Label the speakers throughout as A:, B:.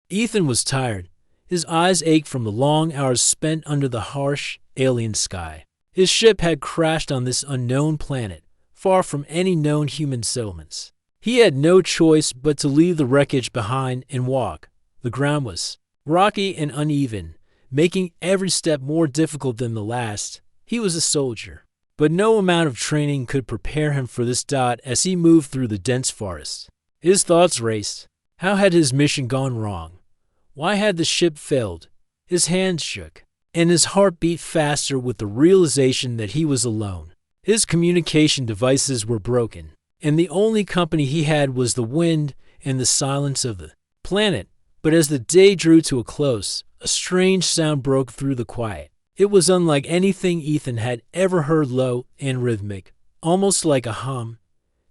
A: Ethan was tired. His eyes ached from the long hours spent under the harsh, alien sky. His ship had crashed on this unknown planet, far from any known human settlements. He had no choice but to leave the wreckage behind and walk. The ground was rocky and uneven, making every step more difficult than the last. He was a soldier, but no amount of training could prepare him for this as he moved through the dense forest. His thoughts raced. How had his mission gone wrong? Why had the ship failed? His hands shook, and his heart beat faster with the realization that he was alone. His communication devices were broken, and the only company he had was the wind and the silence of the planet. But as the day drew to a close, a strange sound broke through the quiet. It was unlike anything Ethan had ever heard, low and rhythmic, almost like a hum.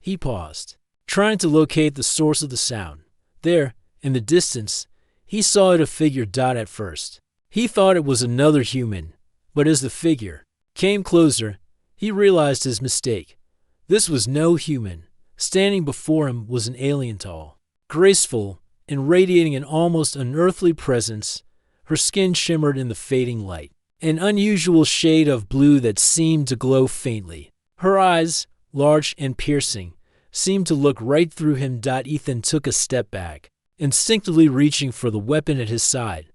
A: He paused, trying to locate the source of the sound. There, in the distance, he saw it a figure. At first, he thought it was another human, but as the figure came closer, he realized his mistake. This was no human. Standing before him was an alien, tall, graceful, and radiating an almost unearthly presence. Her skin shimmered in the fading light, an unusual shade of blue that seemed to glow faintly. Her eyes, large and piercing, seemed to look right through him. Ethan took a step back, instinctively reaching for the weapon at his side.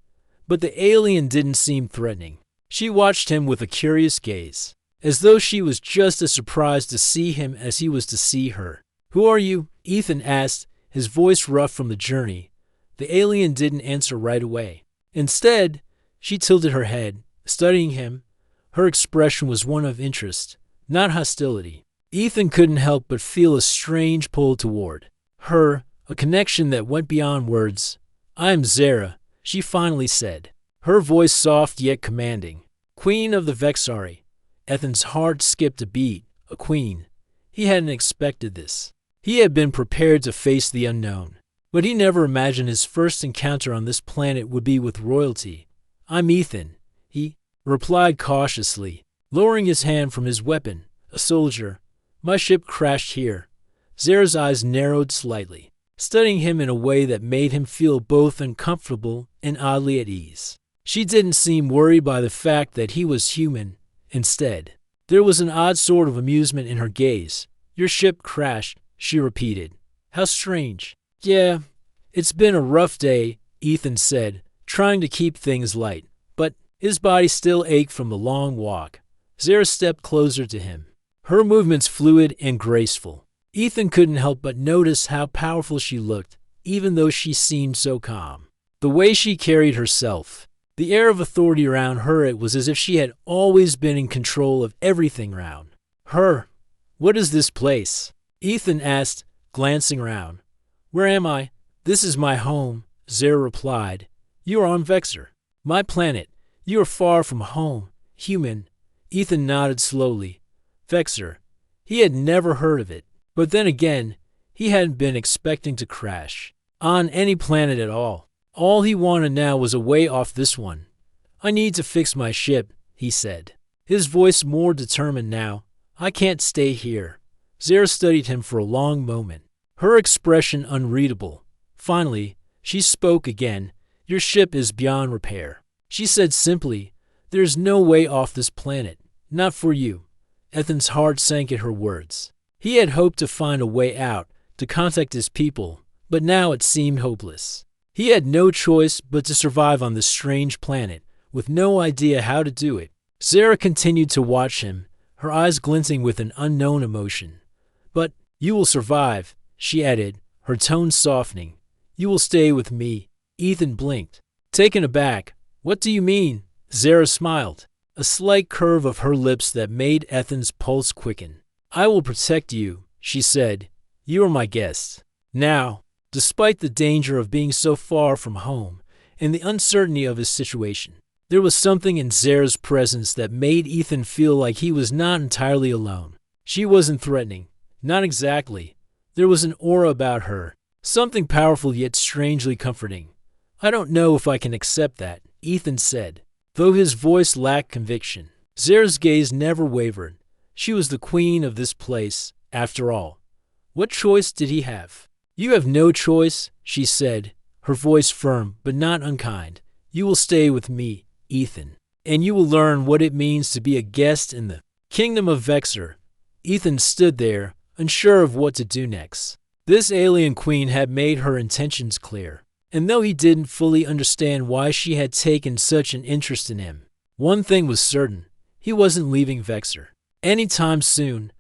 A: But the alien didn't seem threatening. She watched him with a curious gaze, as though she was just as surprised to see him as he was to see her. "Who are you?" Ethan asked, his voice rough from the journey. The alien didn't answer right away. Instead, she tilted her head, studying him. Her expression was one of interest, not hostility. Ethan couldn't help but feel a strange pull toward her, a connection that went beyond words. "I'm Zara," she finally said, her voice soft yet commanding. "Queen of the Vexari." Ethan's heart skipped a beat. A queen. He hadn't expected this. He had been prepared to face the unknown, but he never imagined his first encounter on this planet would be with royalty. "I'm Ethan," he replied cautiously, lowering his hand from his weapon. "A soldier. My ship crashed here." Zara's eyes narrowed slightly, studying him in a way that made him feel both uncomfortable and oddly at ease. She didn't seem worried by the fact that he was human. Instead, there was an odd sort of amusement in her gaze. "Your ship crashed," she repeated. "How strange." "Yeah, it's been a rough day," Ethan said, trying to keep things light, but his body still ached from the long walk. Zara stepped closer to him, her movements fluid and graceful. Ethan couldn't help but notice how powerful she looked, even though she seemed so calm. The way she carried herself, the air of authority around her, it was as if she had always been in control of everything around her. "What is this place?" Ethan asked, glancing around. "Where am I?" "This is my home," Zara replied. "You are on Vexar, my planet. You are far from home, human." Ethan nodded slowly. Vexar. He had never heard of it. But then again, he hadn't been expecting to crash on any planet at all. All he wanted now was a way off this one. "I need to fix my ship," he said, his voice more determined now. "I can't stay here." Zara studied him for a long moment, her expression unreadable. Finally, she spoke again. "Your ship is beyond repair," she said simply. "There's no way off this planet. Not for you." Ethan's heart sank at her words. He had hoped to find a way out, to contact his people, but now it seemed hopeless. He had no choice but to survive on this strange planet, with no idea how to do it. Zara continued to watch him, her eyes glinting with an unknown emotion. "But you will survive," she added, her tone softening. "You will stay with me." Ethan blinked, taken aback. "What do you mean?" Zara smiled, a slight curve of her lips that made Ethan's pulse quicken. "I will protect you," she said. "You are my guest." Now, despite the danger of being so far from home and the uncertainty of his situation, there was something in Zara's presence that made Ethan feel like he was not entirely alone. She wasn't threatening. Not exactly. There was an aura about her, something powerful yet strangely comforting. "I don't know if I can accept that," Ethan said, though his voice lacked conviction. Zara's gaze never wavered. She was the queen of this place, after all. What choice did he have? "You have no choice," she said, her voice firm but not unkind. "You will stay with me, Ethan, and you will learn what it means to be a guest in the kingdom of Vexor." Ethan stood there, unsure of what to do next. This alien queen had made her intentions clear, and though he didn't fully understand why she had taken such an interest in him, one thing was certain: he wasn't leaving Vexor anytime soon.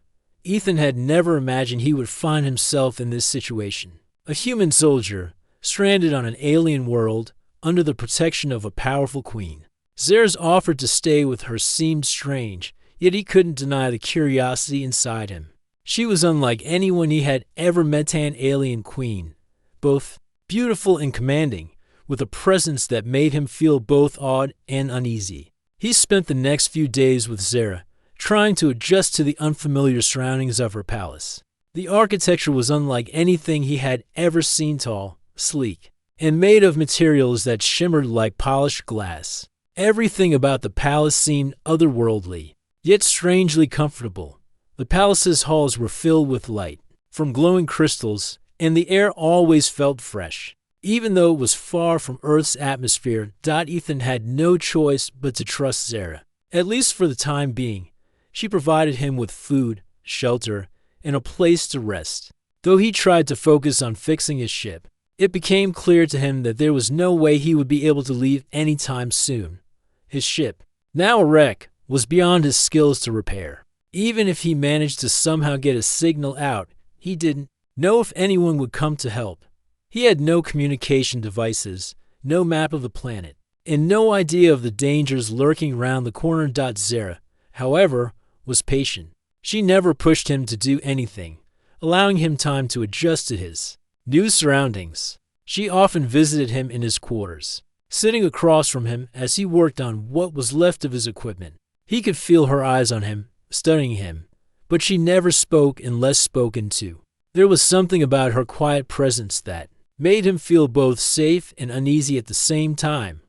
A: Ethan had never imagined he would find himself in this situation. A human soldier, stranded on an alien world, under the protection of a powerful queen. Zara's offer to stay with her seemed strange, yet he couldn't deny the curiosity inside him. She was unlike anyone he had ever met, an alien queen, both beautiful and commanding, with a presence that made him feel both awed and uneasy. He spent the next few days with Zara, trying to adjust to the unfamiliar surroundings of her palace. The architecture was unlike anything he had ever seen, tall, sleek, and made of materials that shimmered like polished glass. Everything about the palace seemed otherworldly, yet strangely comfortable. The palace's halls were filled with light from glowing crystals, and the air always felt fresh. Even though it was far from Earth's atmosphere, Ethan had no choice but to trust Zara. At least for the time being, she provided him with food, shelter, and a place to rest. Though he tried to focus on fixing his ship, it became clear to him that there was no way he would be able to leave anytime soon. His ship, now a wreck, was beyond his skills to repair. Even if he managed to somehow get a signal out, he didn't know if anyone would come to help. He had no communication devices, no map of the planet, and no idea of the dangers lurking around the corner. Zara, however, was patient. She never pushed him to do anything, allowing him time to adjust to his new surroundings. She often visited him in his quarters, sitting across from him as he worked on what was left of his equipment. He could feel her eyes on him, studying him, but she never spoke unless spoken to. There was something about her quiet presence that made him feel both safe and uneasy at the same time.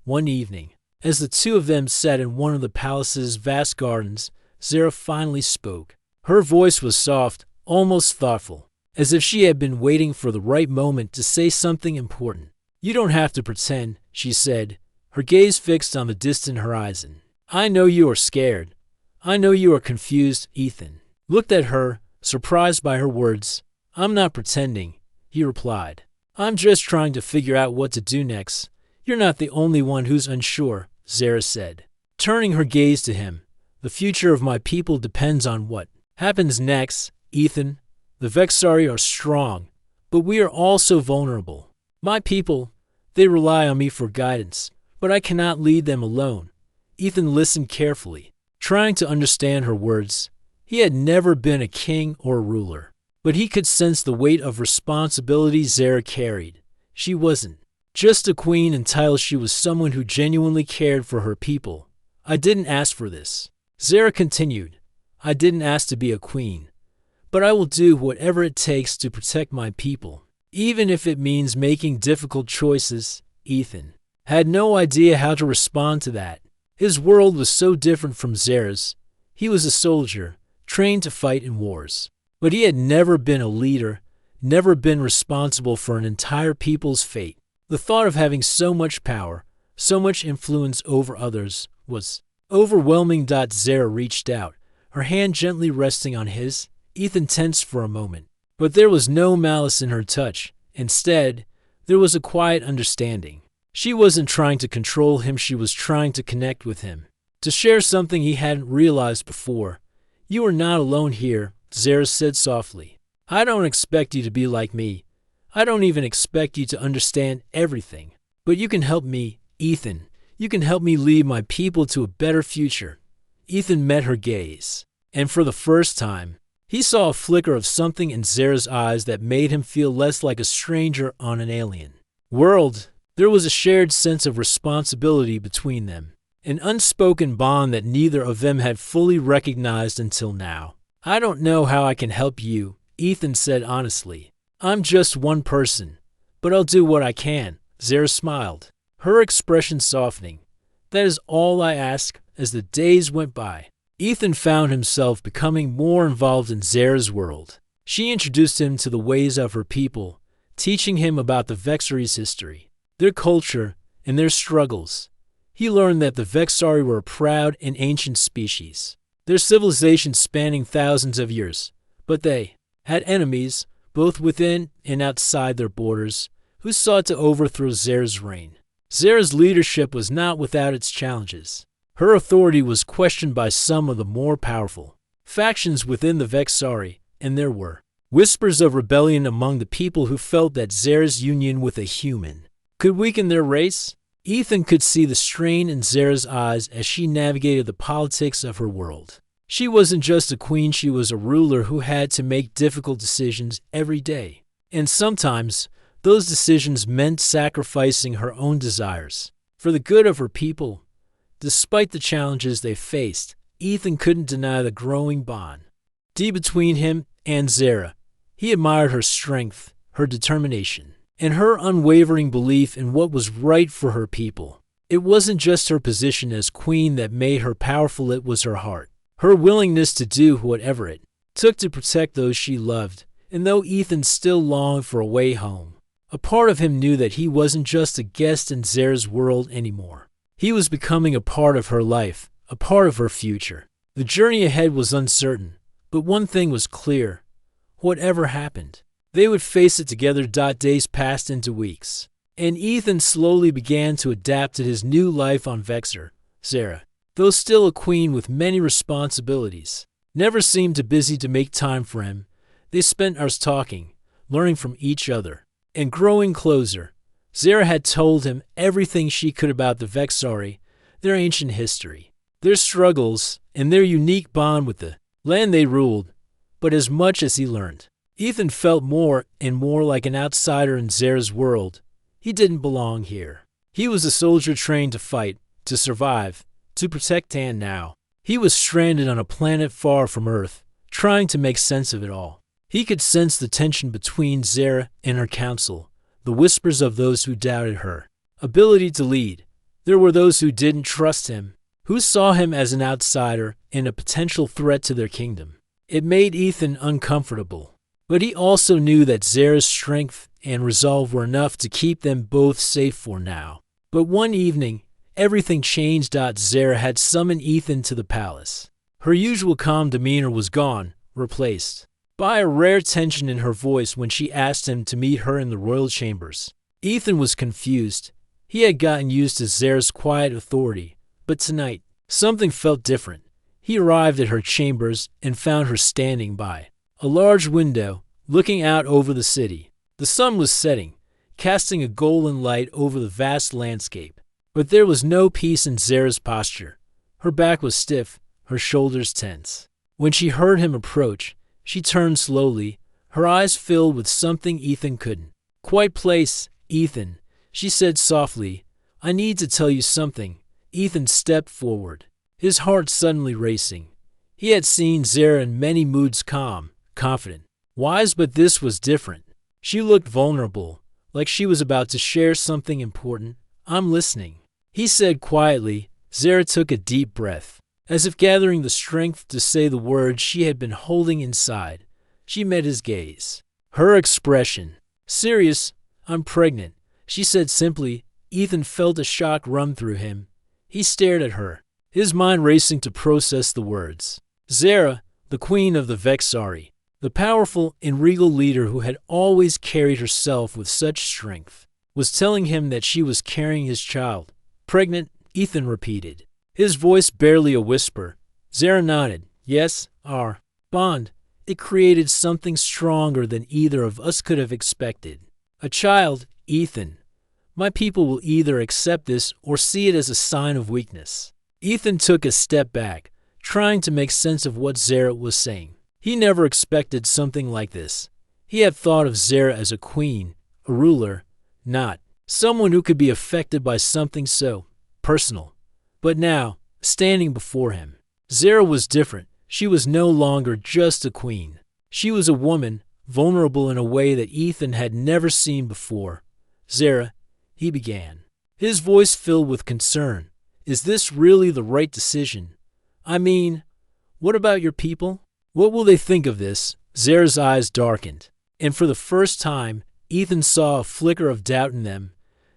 A: One evening, as the two of them sat in one of the palace's vast gardens, Zara finally spoke. Her voice was soft, almost thoughtful, as if she had been waiting for the right moment to say something important. "You don't have to pretend," she said, her gaze fixed on the distant horizon. "I know you are scared. I know you are confused." Ethan looked at her, surprised by her words. "I'm not pretending," he replied. "I'm just trying to figure out what to do next." "You're not the only one who's unsure," Zara said, turning her gaze to him. "The future of my people depends on what happens next, Ethan. The Vexari are strong, but we are also vulnerable. My people, they rely on me for guidance, but I cannot lead them alone." Ethan listened carefully, trying to understand her words. He had never been a king or a ruler, but he could sense the weight of responsibility Zara carried. She wasn't just a queen until she was someone who genuinely cared for her people. "I didn't ask for this," Zara continued. "I didn't ask to be a queen, but I will do whatever it takes to protect my people, even if it means making difficult choices." Ethan had no idea how to respond to that. His world was so different from Zara's. He was a soldier, trained to fight in wars, but he had never been a leader, never been responsible for an entire people's fate. The thought of having so much power, so much influence over others, was overwhelming. Zara reached out, her hand gently resting on his. Ethan tensed for a moment, but there was no malice in her touch. Instead, there was a quiet understanding. She wasn't trying to control him, she was trying to connect with him, to share something he hadn't realized before. "You are not alone here," Zara said softly. "I don't expect you to be like me. I don't even expect you to understand everything. But you can help me, Ethan. You can help me lead my people to a better future." Ethan met her gaze, and for the first time, he saw a flicker of something in Zara's eyes that made him feel less like a stranger on an alien world. There was a shared sense of responsibility between them, an unspoken bond that neither of them had fully recognized until now. "I don't know how I can help you," Ethan said honestly. "I'm just one person, but I'll do what I can." Zara smiled, her expression softening. "That is all I ask." As the days went by, Ethan found himself becoming more involved in Zara's world. She introduced him to the ways of her people, teaching him about the Vexari's history, their culture, and their struggles. He learned that the Vexari were a proud and ancient species, their civilization spanning thousands of years, but they had enemies, both within and outside their borders, who sought to overthrow Zera's reign. Zera's leadership was not without its challenges. Her authority was questioned by some of the more powerful factions within the Vexari, and there were whispers of rebellion among the people who felt that Zera's union with a human could weaken their race. Ethan could see the strain in Zera's eyes as she navigated the politics of her world. She wasn't just a queen, she was a ruler who had to make difficult decisions every day. And sometimes, those decisions meant sacrificing her own desires for the good of her people. Despite the challenges they faced, Ethan couldn't deny the growing bond deep between him and Zera. He admired her strength, her determination, and her unwavering belief in what was right for her people. It wasn't just her position as queen that made her powerful, it was her heart, her willingness to do whatever it took to protect those she loved. And though Ethan still longed for a way home, a part of him knew that he wasn't just a guest in Zera's world anymore. He was becoming a part of her life, a part of her future. The journey ahead was uncertain, but one thing was clear. Whatever happened, they would face it together. Days passed into weeks, and Ethan slowly began to adapt to his new life on Vexar. Zera, though still a queen with many responsibilities, never seemed too busy to make time for him. They spent hours talking, learning from each other, and growing closer. Zera had told him everything she could about the Vexari, their ancient history, their struggles, and their unique bond with the land they ruled. But as much as he learned, Ethan felt more and more like an outsider in Zera's world. He didn't belong here. He was a soldier trained to fight, to survive, to protect, and now he was stranded on a planet far from Earth, trying to make sense of it all. He could sense the tension between Zera and her council, the whispers of those who doubted her ability to lead. There were those who didn't trust him, who saw him as an outsider and a potential threat to their kingdom. It made Ethan uncomfortable, but he also knew that Zera's strength and resolve were enough to keep them both safe for now. But one evening, everything changed. Zera had summoned Ethan to the palace. Her usual calm demeanor was gone, replaced by a rare tension in her voice when she asked him to meet her in the royal chambers. Ethan was confused. He had gotten used to Zera's quiet authority, but tonight, something felt different. He arrived at her chambers and found her standing by a large window, looking out over the city. The sun was setting, casting a golden light over the vast landscape. But there was no peace in Zera's posture. Her back was stiff, her shoulders tense. When she heard him approach, she turned slowly, her eyes filled with something Ethan couldn't quite place. "Ethan," she said softly, "I need to tell you something." Ethan stepped forward, his heart suddenly racing. He had seen Zera in many moods, calm, confident, wise, but this was different. She looked vulnerable, like she was about to share something important. "I'm listening," he said quietly. Zera took a deep breath, as if gathering the strength to say the words she had been holding inside. She met his gaze, her expression serious. "I'm pregnant," she said simply. Ethan felt a shock run through him. He stared at her, his mind racing to process the words. Zera, the queen of the Vexari, the powerful and regal leader who had always carried herself with such strength, was telling him that she was carrying his child. "Pregnant?" Ethan repeated, his voice barely a whisper. Zera nodded. "Yes, our bond, it created something stronger than either of us could have expected. A child, Ethan. My people will either accept this or see it as a sign of weakness." Ethan took a step back, trying to make sense of what Zera was saying. He never expected something like this. He had thought of Zera as a queen, a ruler, not someone who could be affected by something so personal. But now, standing before him, Zera was different. She was no longer just a queen. She was a woman, vulnerable in a way that Ethan had never seen before. "Zera," he began, his voice filled with concern, "is this really the right decision? I mean, what about your people? What will they think of this?" Zera's eyes darkened, and for the first time, Ethan saw a flicker of doubt in them.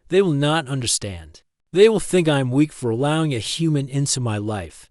A: They will not understand. They will think I am weak for allowing a human into my life.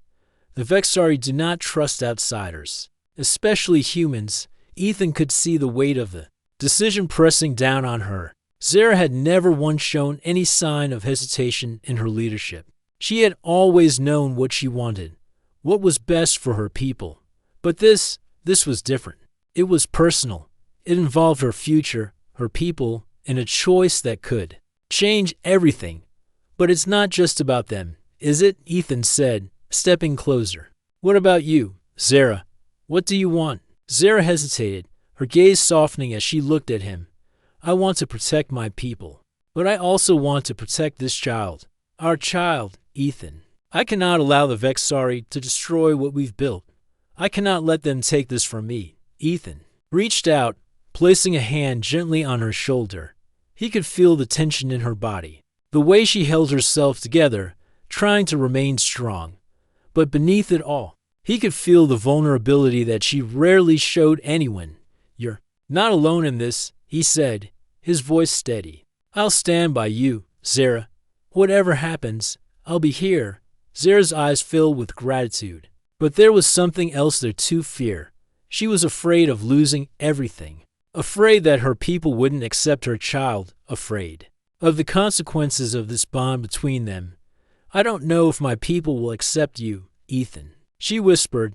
A: The Vexari do not trust outsiders, especially humans. Ethan could see the weight of the decision pressing down on her. Zara had never once shown any sign of hesitation in her leadership. She had always known what she wanted, what was best for her people. But this was different. It was personal. It involved her future, her people, and a choice that could change everything. But it's not just about them, is it? Ethan said, stepping closer. What about you, Zara? What do you want? Zara hesitated, her gaze softening as she looked at him. I want to protect my people, but I also want to protect this child. Our child, Ethan. I cannot allow the Vexari to destroy what we've built. I cannot let them take this from me. Ethan reached out, placing a hand gently on her shoulder. He could feel the tension in her body, the way she held herself together, trying to remain strong. But beneath it all, he could feel the vulnerability that she rarely showed anyone. You're not alone in this, he said, his voice steady. I'll stand by you, Zara. Whatever happens, I'll be here. Zara's eyes filled with gratitude. But there was something else there too, fear. She was afraid of losing everything. Afraid that her people wouldn't accept her child. Afraid of the consequences of this bond between them. I don't know if my people will accept you, Ethan. She whispered.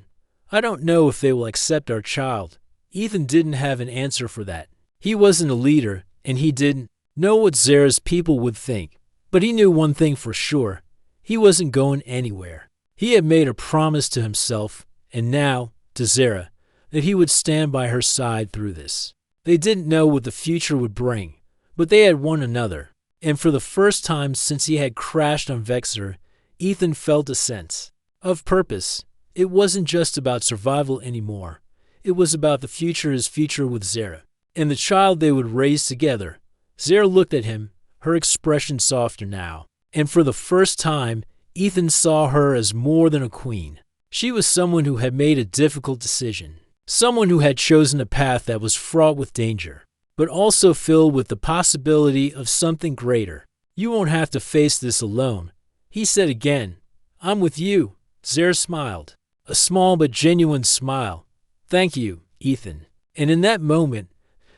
A: I don't know if they will accept our child. Ethan didn't have an answer for that. He wasn't a leader, and he didn't know what Zara's people would think. But he knew one thing for sure. He wasn't going anywhere. He had made a promise to himself, and now, to Zara, that he would stand by her side through this. They didn't know what the future would bring, but they had one another. And for the first time since he had crashed on Vexor, Ethan felt a sense of purpose. It wasn't just about survival anymore. It was about the future, his future with Zara, and the child they would raise together. Zara looked at him, her expression softer now. And for the first time, Ethan saw her as more than a queen. She was someone who had made a difficult decision. Someone who had chosen a path that was fraught with danger, but also filled with the possibility of something greater. You won't have to face this alone, he said again. I'm with you. Zara smiled, a small but genuine smile. Thank you, Ethan. And in that moment,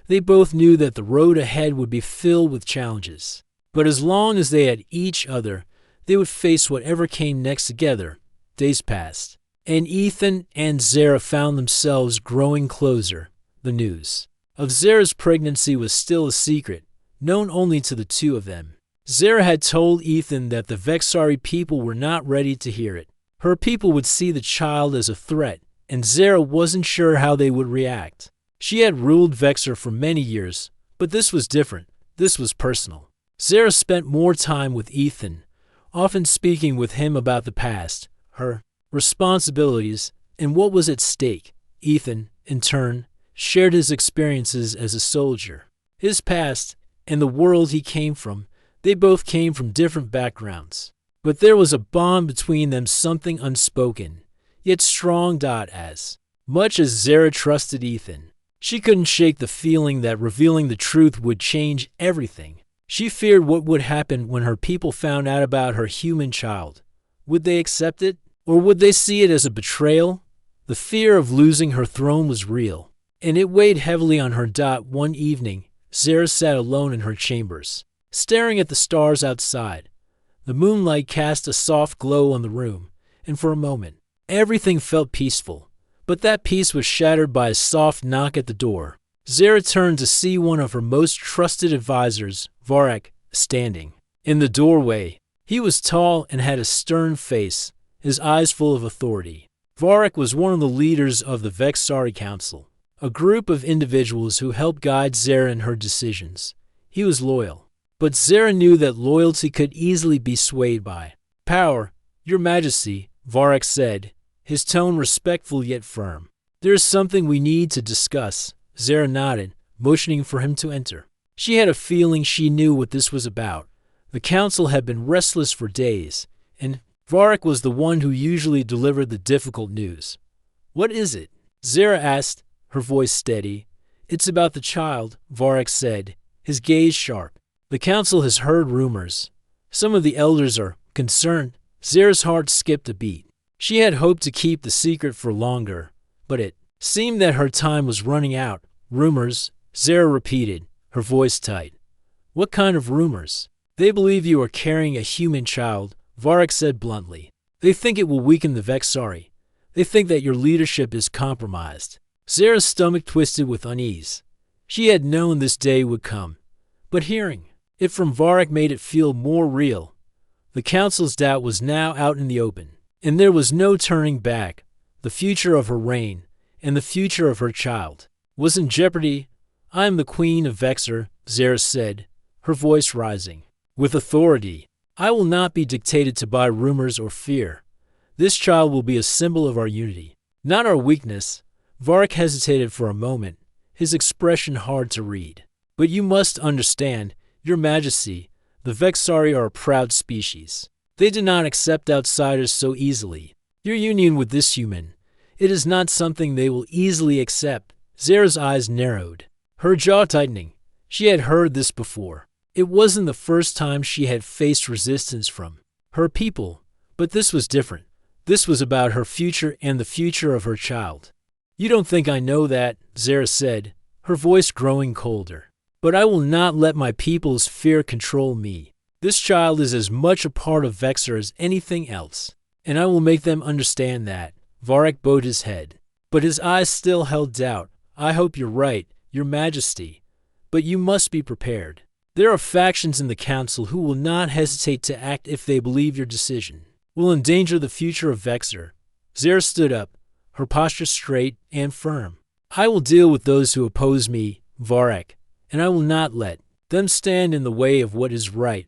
A: they both knew that the road ahead would be filled with challenges. But as long as they had each other, they would face whatever came next together. Days passed, and Ethan and Zara found themselves growing closer. The news of Zara's pregnancy was still a secret, known only to the two of them. Zara had told Ethan that the Vexari people were not ready to hear it. Her people would see the child as a threat, and Zara wasn't sure how they would react. She had ruled Vexor for many years, but this was different. This was personal. Zara spent more time with Ethan, often speaking with him about the past, her responsibilities, and what was at stake. Ethan, in turn, shared his experiences as a soldier, his past, and the world he came from. They both came from different backgrounds, but there was a bond between them, something unspoken, yet strong. As much as Zara trusted Ethan, she couldn't shake the feeling that revealing the truth would change everything. She feared what would happen when her people found out about her human child. Would they accept it, or would they see it as a betrayal? The fear of losing her throne was real, and it weighed heavily on her. One evening, Zara sat alone in her chambers, staring at the stars outside. The moonlight cast a soft glow on the room, and for a moment, everything felt peaceful. But that peace was shattered by a soft knock at the door. Zara turned to see one of her most trusted advisors, Varek, standing in the doorway. He was tall and had a stern face, his eyes full of authority. Varek was one of the leaders of the Vexari Council, a group of individuals who helped guide Zara in her decisions. He was loyal, but Zara knew that loyalty could easily be swayed by power. Your Majesty, Varek said, his tone respectful yet firm. There is something we need to discuss. Zara nodded, motioning for him to enter. She had a feeling she knew what this was about. The council had been restless for days, and Varek was the one who usually delivered the difficult news. What is it? Zara asked, her voice steady. It's about the child, Varek said, his gaze sharp. The council has heard rumors. Some of the elders are concerned. Zera's heart skipped a beat. She had hoped to keep the secret for longer, but it seemed that her time was running out. Rumors, Zera repeated, her voice tight. What kind of rumors? They believe you are carrying a human child, Varric said bluntly. They think it will weaken the Vexari. They think that your leadership is compromised. Zera's stomach twisted with unease. She had known this day would come, but hearing it from Varric made it feel more real. The council's doubt was now out in the open, and there was no turning back. The future of her reign and the future of her child was in jeopardy. I am the queen of Vexor, Zera said, her voice rising. With authority, I will not be dictated to by rumors or fear. This child will be a symbol of our unity, not our weakness. Varric hesitated for a moment, his expression hard to read. But you must understand, Your Majesty, the Vexari are a proud species. They do not accept outsiders so easily. Your union with this human, it is not something they will easily accept. Zera's eyes narrowed, her jaw tightening. She had heard this before. It wasn't the first time she had faced resistance from her people, but this was different. This was about her future and the future of her child. You don't think I know that, Zera said, her voice growing colder. But I will not let my people's fear control me. This child is as much a part of Vexor as anything else, and I will make them understand that. Varric bowed his head, but his eyes still held doubt. I hope you're right, Your Majesty, but you must be prepared. There are factions in the council who will not hesitate to act if they believe your decision will endanger the future of Vexor. Zera stood up, her posture straight and firm. I will deal with those who oppose me, Varric, and I will not let them stand in the way of what is right.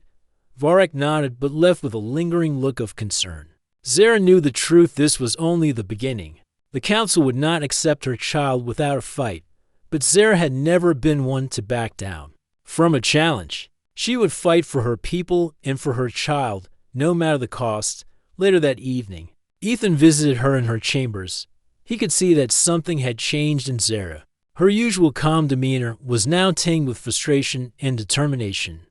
A: Varric nodded but left with a lingering look of concern. Zera knew the truth. This was only the beginning. The council would not accept her child without a fight, but Zera had never been one to back down from a challenge. She would fight for her people and for her child, no matter the cost. Later that evening, Ethan visited her in her chambers. He could see that something had changed in Zera. Her usual calm demeanor was now tinged with frustration and determination.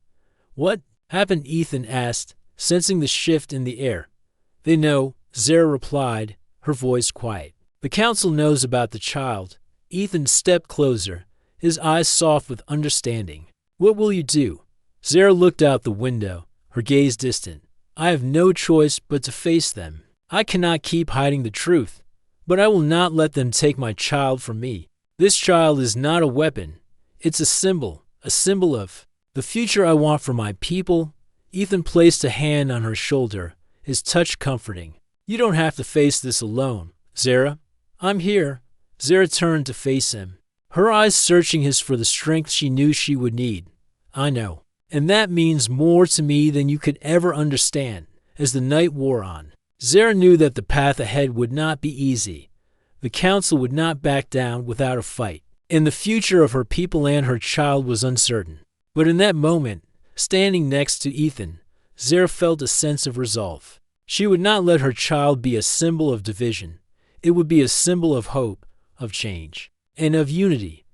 A: What happened? Ethan asked, sensing the shift in the air. They know, Zera replied, her voice quiet. The council knows about the child. Ethan stepped closer, his eyes soft with understanding. What will you do? Zera looked out the window, her gaze distant. I have no choice but to face them. I cannot keep hiding the truth, but I will not let them take my child from me. This child is not a weapon. It's a symbol of the future I want for my people. Ethan placed a hand on her shoulder, his touch comforting. You don't have to face this alone, Zera. I'm here. Zera turned to face him, her eyes searching his for the strength she knew she would need. I know, and that means more to me than you could ever understand. As the night wore on, Zera knew that the path ahead would not be easy. The council would not back down without a fight, and the future of her people and her child was uncertain. But in that moment, standing next to Ethan, Zera felt a sense of resolve. She would not let her child be a symbol of division. It would be a symbol of hope, of change, and of unity,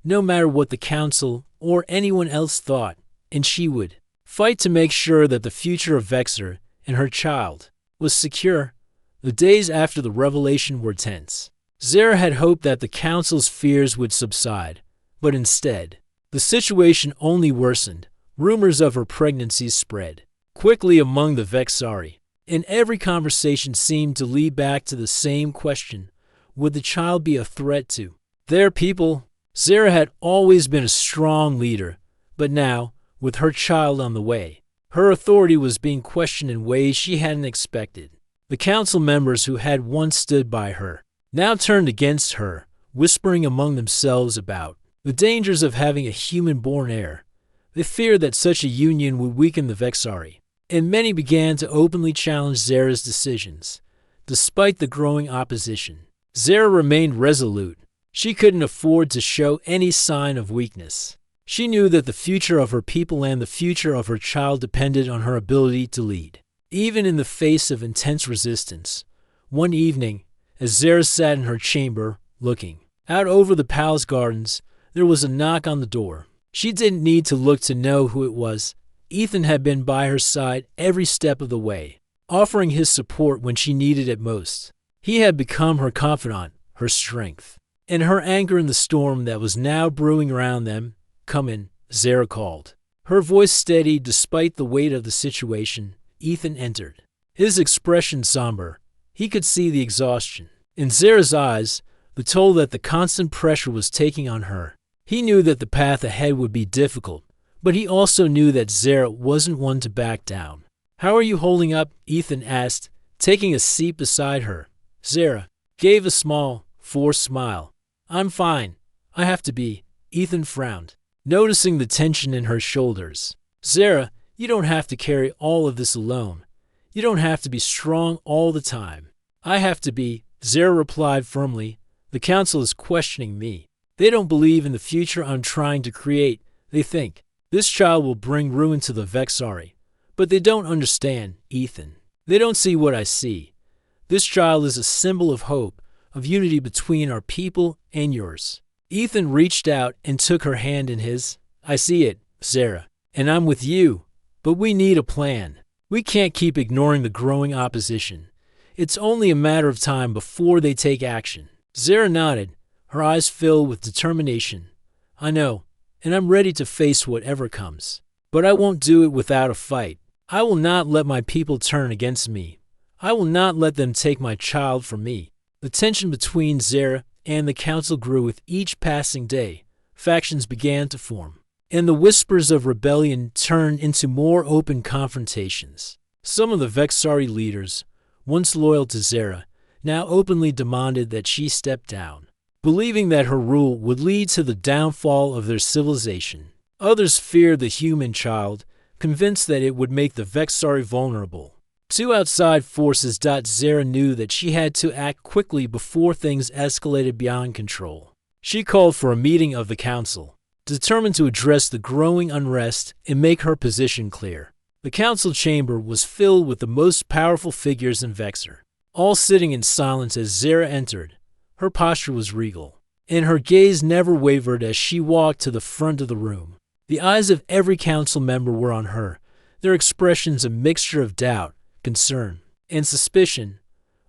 A: no matter what the council or anyone else thought, and she would fight to make sure that the future of Vexor and her child was secure. The days after the revelation were tense. Zera had hoped that the council's fears would subside, but instead, the situation only worsened. Rumors of her pregnancy spread quickly among the Vexari, and every conversation seemed to lead back to the same question: would the child be a threat to their people? Zera had always been a strong leader, but now, with her child on the way, her authority was being questioned in ways she hadn't expected. The council members who had once stood by her now turned against her, whispering among themselves about the dangers of having a human-born heir. They feared that such a union would weaken the Vexari, and many began to openly challenge Zera's decisions. Despite the growing opposition, Zera remained resolute. She couldn't afford to show any sign of weakness. She knew that the future of her people and the future of her child depended on her ability to lead, even in the face of intense resistance. One evening, as Zera sat in her chamber, looking out over the palace gardens, there was a knock on the door. She didn't need to look to know who it was. Ethan had been by her side every step of the way, offering his support when she needed it most. He had become her confidant, her strength. In her anger in the storm that was now brewing around them, "Come in," Zara called. Her voice steady despite the weight of the situation. Ethan entered, his expression somber. He could see the exhaustion in Zara's eyes, the toll that the constant pressure was taking on her. He knew that the path ahead would be difficult, but he also knew that Zara wasn't one to back down. "How are you holding up?" Ethan asked, taking a seat beside her. Zara gave a small, forced smile. "I'm fine. I have to be." Ethan frowned, noticing the tension in her shoulders. "Zara, you don't have to carry all of this alone. You don't have to be strong all the time." "I have to be," Zara replied firmly. "The council is questioning me. They don't believe in the future I'm trying to create. They think this child will bring ruin to the Vexari. But they don't understand, Ethan. They don't see what I see. This child is a symbol of hope, of unity between our people and yours." Ethan reached out and took her hand in his. "I see it, Zara, and I'm with you. But we need a plan. We can't keep ignoring the growing opposition. It's only a matter of time before they take action." Zara nodded, her eyes filled with determination. "I know, and I'm ready to face whatever comes. But I won't do it without a fight. I will not let my people turn against me. I will not let them take my child from me." The tension between Zara and the council grew with each passing day. Factions began to form, and the whispers of rebellion turned into more open confrontations. Some of the Vexari leaders, once loyal to Zara, now openly demanded that she step down, believing that her rule would lead to the downfall of their civilization. Others feared the human child, convinced that it would make the Vexari vulnerable. Two outside forces. Zara knew that she had to act quickly before things escalated beyond control. She called for a meeting of the council, determined to address the growing unrest and make her position clear. The council chamber was filled with the most powerful figures in Vexor, all sitting in silence as Zara entered. Her posture was regal, and her gaze never wavered as she walked to the front of the room. The eyes of every council member were on her, their expressions a mixture of doubt, concern, and suspicion.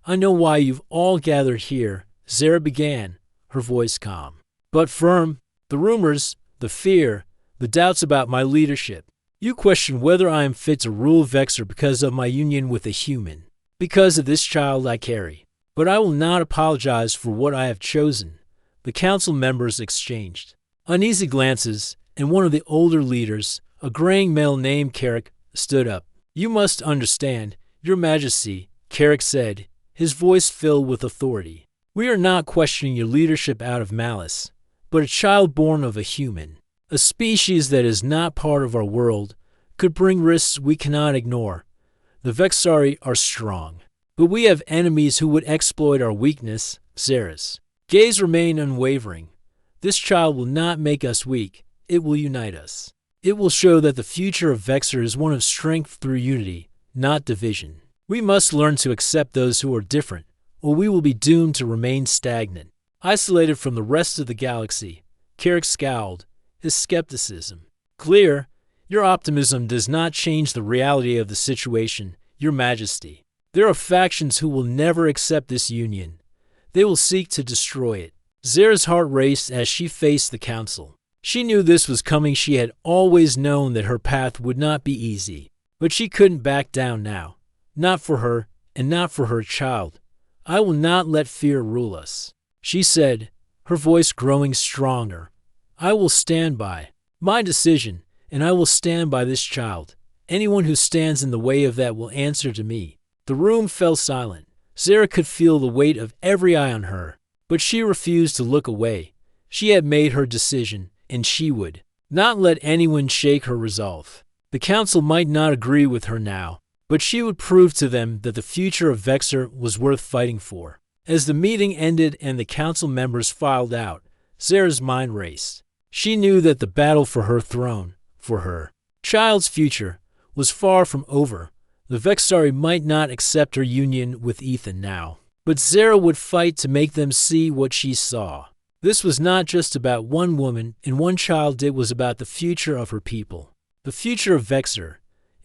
A: "I know why you've all gathered here," Zara began, her voice calm, but firm. "The rumors, the fear, the doubts about my leadership. You question whether I am fit to rule Vexor because of my union with a human, because of this child I carry. But I will not apologize for what I have chosen." The council members exchanged uneasy glances, and one of the older leaders, a graying male named Carrick, stood up. "You must understand, Your Majesty," Carrick said, his voice filled with authority. "We are not questioning your leadership out of malice, but a child born of a human, a species that is not part of our world, could bring risks we cannot ignore. The Vexari are strong, but we have enemies who would exploit our weakness." Zara's gaze remained unwavering. "This child will not make us weak. It will unite us. It will show that the future of Vexor is one of strength through unity, not division. We must learn to accept those who are different, or we will be doomed to remain stagnant, isolated from the rest of the galaxy." Carrick scowled, his skepticism clear. "Your optimism does not change the reality of the situation, Your Majesty. There are factions who will never accept this union. They will seek to destroy it." Zara's heart raced as she faced the council. She knew this was coming. She had always known that her path would not be easy, but she couldn't back down now. Not for her, and not for her child. "I will not let fear rule us," she said, her voice growing stronger. "I will stand by my decision, and I will stand by this child. Anyone who stands in the way of that will answer to me." The room fell silent. Zara could feel the weight of every eye on her, but she refused to look away. She had made her decision, and she would not let anyone shake her resolve. The council might not agree with her now, but she would prove to them that the future of Vexor was worth fighting for. As the meeting ended and the council members filed out, Zara's mind raced. She knew that the battle for her throne, for her child's future, was far from over. The Vexari might not accept her union with Ethan now, but Zara would fight to make them see what she saw. This was not just about one woman and one child, it was about the future of her people, the future of Vexor,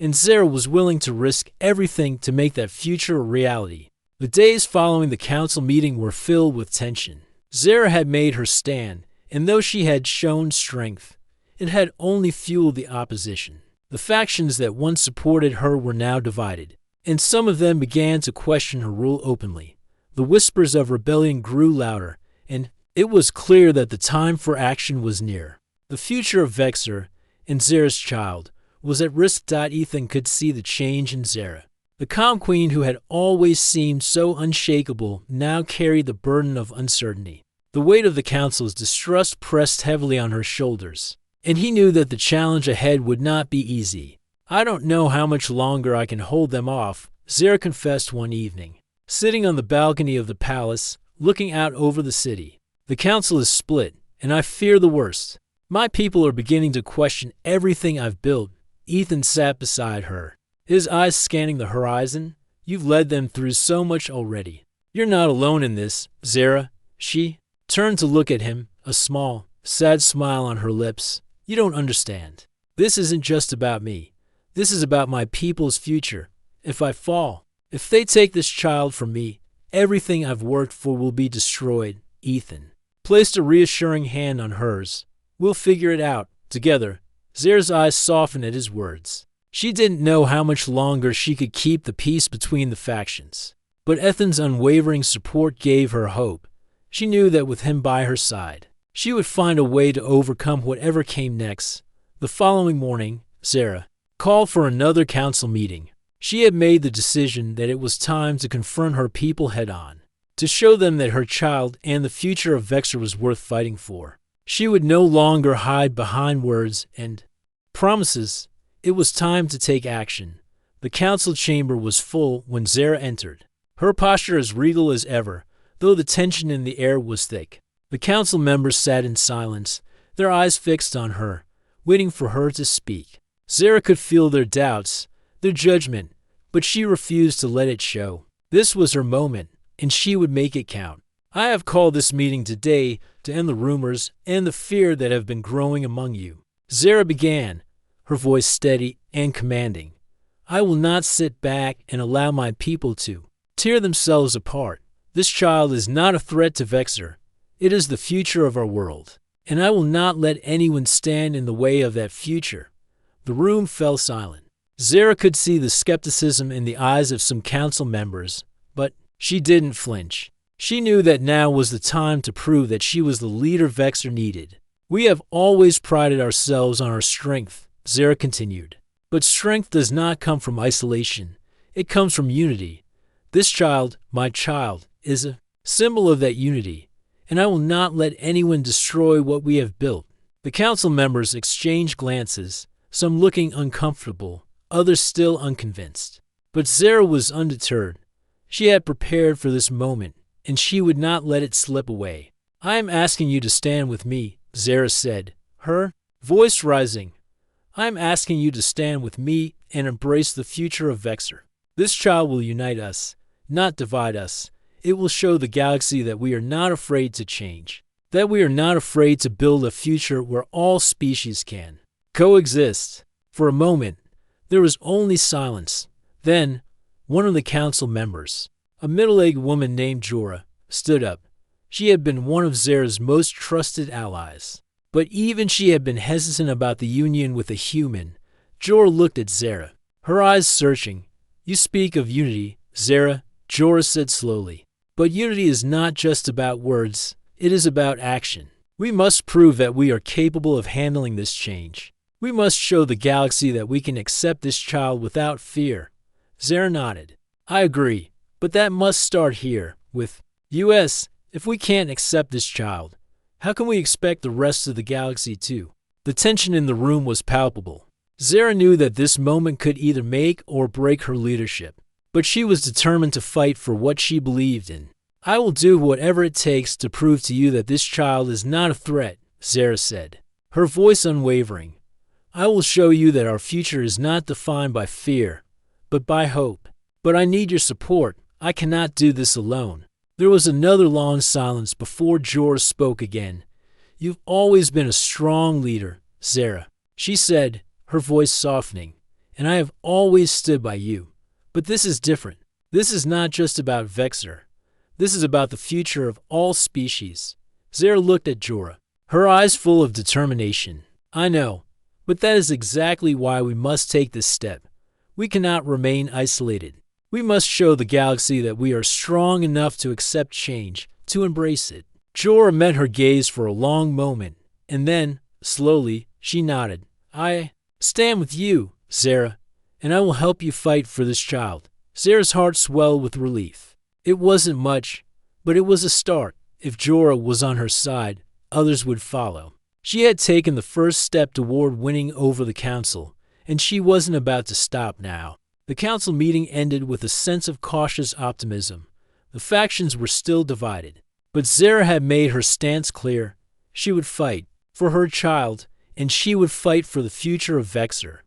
A: and Zara was willing to risk everything to make that future a reality. The days following the council meeting were filled with tension. Zara had made her stand, and though she had shown strength, it had only fueled the opposition. The factions that once supported her were now divided, and some of them began to question her rule openly. The whispers of rebellion grew louder, and it was clear that the time for action was near. The future of Vexor and Zara's child was at risk. Ethan could see the change in Zara. The calm queen who had always seemed so unshakable now carried the burden of uncertainty. The weight of the council's distrust pressed heavily on her shoulders, and he knew that the challenge ahead would not be easy. "I don't know how much longer I can hold them off," Zara confessed one evening, sitting on the balcony of the palace, looking out over the city. "The council is split, and I fear the worst. My people are beginning to question everything I've built." Ethan sat beside her, his eyes scanning the horizon. "You've led them through so much already. You're not alone in this, Zara." She turned to look at him, a small, sad smile on her lips. "You don't understand. This isn't just about me. This is about my people's future. If I fall, if they take this child from me, everything I've worked for will be destroyed." Ethan placed a reassuring hand on hers. "We'll figure it out, together." Zara's eyes softened at his words. She didn't know how much longer she could keep the peace between the factions, but Ethan's unwavering support gave her hope. She knew that with him by her side, she would find a way to overcome whatever came next. The following morning, Zara called for another council meeting. She had made the decision that it was time to confront her people head-on, to show them that her child and the future of Vexor was worth fighting for. She would no longer hide behind words and promises. It was time to take action. The council chamber was full when Zara entered, her posture as regal as ever, though the tension in the air was thick. The council members sat in silence, their eyes fixed on her, waiting for her to speak. Zara could feel their doubts, their judgment, but she refused to let it show. This was her moment, and she would make it count. "I have called this meeting today to end the rumors and the fear that have been growing among you." Zara began, her voice steady and commanding. "I will not sit back and allow my people to tear themselves apart. This child is not a threat to Vexor. It is the future of our world, and I will not let anyone stand in the way of that future." The room fell silent. Zara could see the skepticism in the eyes of some council members, but she didn't flinch. She knew that now was the time to prove that she was the leader Vexor needed. "We have always prided ourselves on our strength," Zara continued. "But strength does not come from isolation. It comes from unity. This child, my child, is a symbol of that unity, and I will not let anyone destroy what we have built." The council members exchanged glances, some looking uncomfortable, others still unconvinced. But Zara was undeterred. She had prepared for this moment, and she would not let it slip away. "I am asking you to stand with me," Zara said, her voice rising. "I am asking you to stand with me and embrace the future of Vexor. This child will unite us, not divide us. It will show the galaxy that we are not afraid to change, that we are not afraid to build a future where all species can coexist." For a moment, there was only silence. Then, one of the council members, a middle-aged woman named Jorah, stood up. She had been one of Zara's most trusted allies, but even she had been hesitant about the union with a human. Jorah looked at Zara, her eyes searching. "You speak of unity, Zara," Jorah said slowly. "But unity is not just about words, it is about action. We must prove that we are capable of handling this change. We must show the galaxy that we can accept this child without fear." Zara nodded. "I agree, but that must start here, with us. If we can't accept this child, how can we expect the rest of the galaxy to?" The tension in the room was palpable. Zara knew that this moment could either make or break her leadership, but she was determined to fight for what she believed in. "I will do whatever it takes to prove to you that this child is not a threat," Zara said, her voice unwavering. "I will show you that our future is not defined by fear, but by hope. But I need your support. I cannot do this alone." There was another long silence before Jorah spoke again. "You've always been a strong leader, Zara," she said, her voice softening, "and I have always stood by you. But this is different. This is not just about Vexor. This is about the future of all species." Zara looked at Jorah, her eyes full of determination. "I know, but that is exactly why we must take this step. We cannot remain isolated. We must show the galaxy that we are strong enough to accept change, to embrace it." Jorah met her gaze for a long moment, and then, slowly, she nodded. "I stand with you, Zara, and I will help you fight for this child." Zara's heart swelled with relief. It wasn't much, but it was a start. If Jorah was on her side, others would follow. She had taken the first step toward winning over the council, and she wasn't about to stop now. The council meeting ended with a sense of cautious optimism. The factions were still divided, but Zara had made her stance clear. She would fight for her child, and she would fight for the future of Vexor.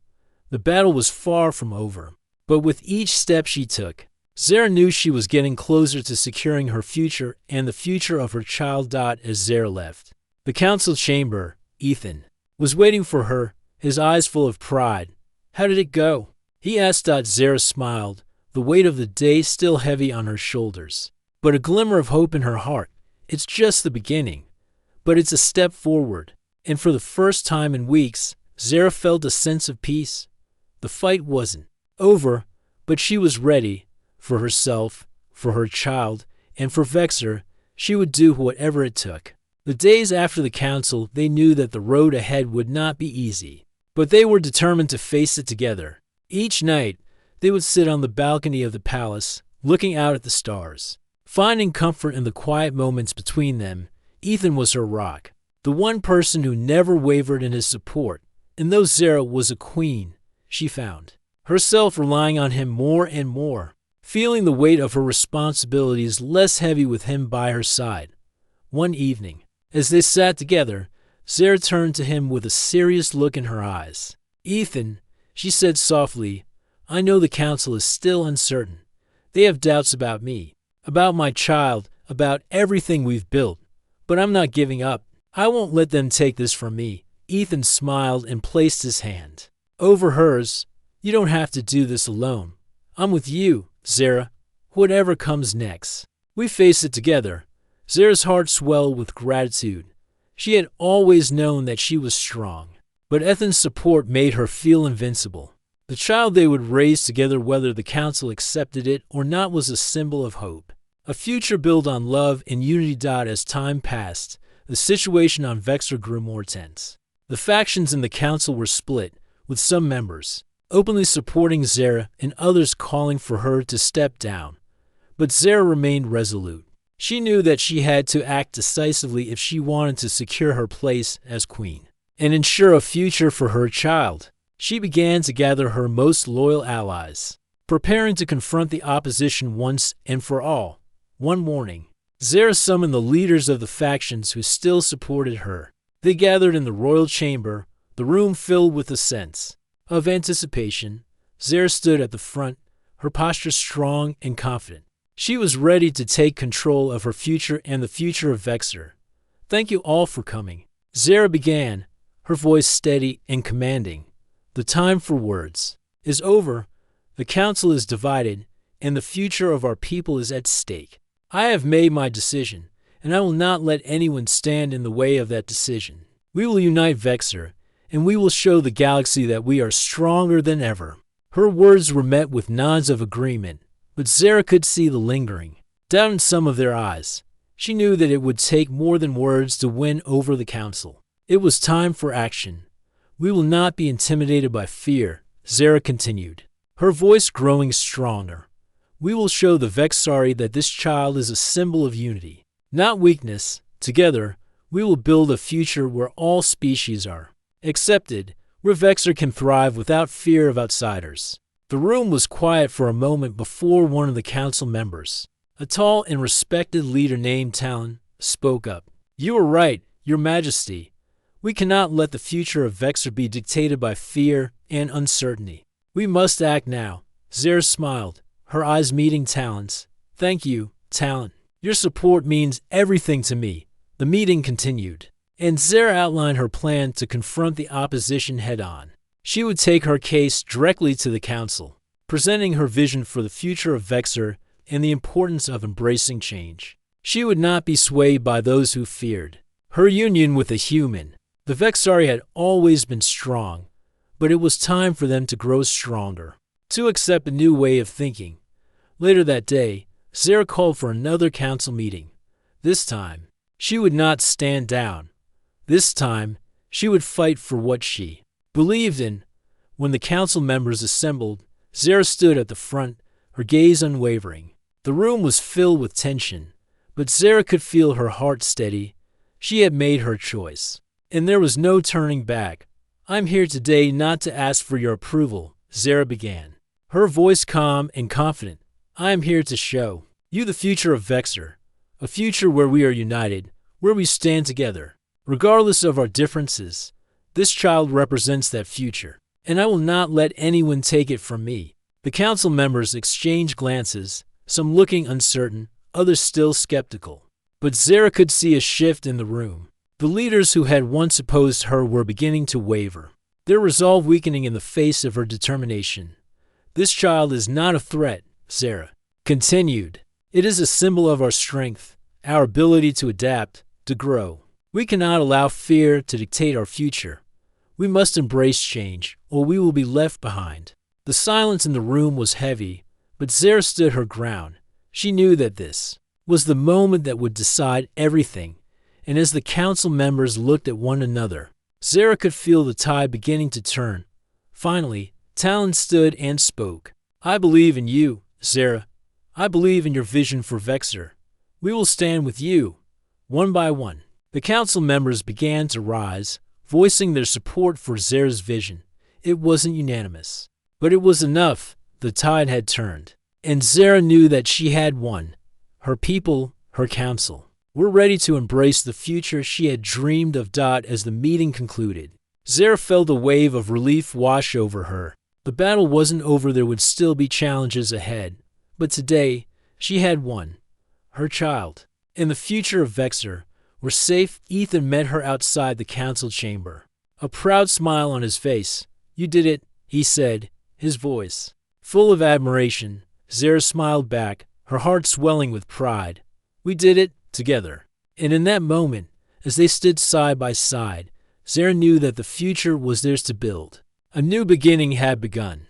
A: The battle was far from over, but with each step she took, Zara knew she was getting closer to securing her future and the future of her child. As Zara left the council chamber, Ethan was waiting for her, his eyes full of pride. "How did it go?" he asked. Zara smiled, the weight of the day still heavy on her shoulders, but a glimmer of hope in her heart. "It's just the beginning, but it's a step forward." And for the first time in weeks, Zara felt a sense of peace. The fight wasn't over, but she was ready. For herself, for her child, and for Vexor, she would do whatever it took. The days after the council, they knew that the road ahead would not be easy, but they were determined to face it together. Each night, they would sit on the balcony of the palace, looking out at the stars. Finding comfort in the quiet moments between them, Ethan was her rock, the one person who never wavered in his support. And though Zara was a queen, she found herself relying on him more and more, feeling the weight of her responsibilities less heavy with him by her side. One evening, as they sat together, Zara turned to him with a serious look in her eyes. "Ethan," she said softly, "I know the council is still uncertain. They have doubts about me, about my child, about everything we've built. But I'm not giving up. I won't let them take this from me." Ethan smiled and placed his hand over hers. "You don't have to do this alone. I'm with you, Zara, whatever comes next. We face it together." Zara's heart swelled with gratitude. She had always known that she was strong, but Ethan's support made her feel invincible. The child they would raise together, whether the council accepted it or not, was a symbol of hope. A future built on love and unity. As time passed, the situation on Vexor grew more tense. The factions in the council were split, with some members openly supporting Zara and others calling for her to step down. But Zara remained resolute. She knew that she had to act decisively if she wanted to secure her place as queen and ensure a future for her child. She began to gather her most loyal allies, preparing to confront the opposition once and for all. One morning, Zara summoned the leaders of the factions who still supported her. They gathered in the royal chamber, the room filled with a sense of anticipation. Zara stood at the front, her posture strong and confident. She was ready to take control of her future and the future of Vexor. "Thank you all for coming," Zara began, her voice steady and commanding. "The time for words is over. The council is divided, and the future of our people is at stake. I have made my decision, and I will not let anyone stand in the way of that decision. We will unite Vexor, and we will show the galaxy that we are stronger than ever." Her words were met with nods of agreement, but Zara could see the lingering doubt in some of their eyes. She knew that it would take more than words to win over the council. It was time for action. "We will not be intimidated by fear," Zara continued, her voice growing stronger. "We will show the Vexari that this child is a symbol of unity, not weakness. Together, we will build a future where all species are accepted, where Vexor can thrive without fear of outsiders." The room was quiet for a moment before one of the council members, a tall and respected leader named Talon, spoke up. "You are right, Your Majesty. We cannot let the future of Vexor be dictated by fear and uncertainty. We must act now." Zara smiled, her eyes meeting Talon's. "Thank you, Talon." Your support means everything to me." The meeting continued, and Zara outlined her plan to confront the opposition head-on. She would take her case directly to the council, presenting her vision for the future of Vexor and the importance of embracing change. She would not be swayed by those who feared her union with a human. The Vexari had always been strong, but it was time for them to grow stronger, to accept a new way of thinking. Later that day, Zara called for another council meeting. This time, she would not stand down. This time, she would fight for what she believed in. When the council members assembled, Zara stood at the front, her gaze unwavering. The room was filled with tension, but Zara could feel her heart steady. She had made her choice, and there was no turning back. "I'm here today not to ask for your approval," Zara began, her voice calm and confident. "I am here to show you the future of Vexor, a future where we are united, where we stand together. Regardless of our differences, this child represents that future, and I will not let anyone take it from me." The council members exchanged glances, some looking uncertain, others still skeptical. But Zara could see a shift in the room. The leaders who had once opposed her were beginning to waver, their resolve weakening in the face of her determination. "This child is not a threat," Zara continued. "It is a symbol of our strength, our ability to adapt, to grow. We cannot allow fear to dictate our future. We must embrace change, or we will be left behind." The silence in the room was heavy, but Zara stood her ground. She knew that this was the moment that would decide everything, and as the council members looked at one another, Zara could feel the tide beginning to turn. Finally, Talon stood and spoke. "I believe in you, Zara. I believe in your vision for Vexor. We will stand with you, one by one." The council members began to rise, voicing their support for Zara's vision. It wasn't unanimous, but it was enough. The tide had turned, and Zara knew that she had won. Her people, her council, were ready to embrace the future she had dreamed of. As the meeting concluded, Zara felt a wave of relief wash over her. The battle wasn't over. There would still be challenges ahead, but today she had won. Her child and the future of Vexor were safe. Ethan met her outside the council chamber, a proud smile on his face. "You did it," he said, his voice full of admiration. Zara smiled back, her heart swelling with pride. "We did it together." And in that moment, as they stood side by side, Zara knew that the future was theirs to build. A new beginning had begun.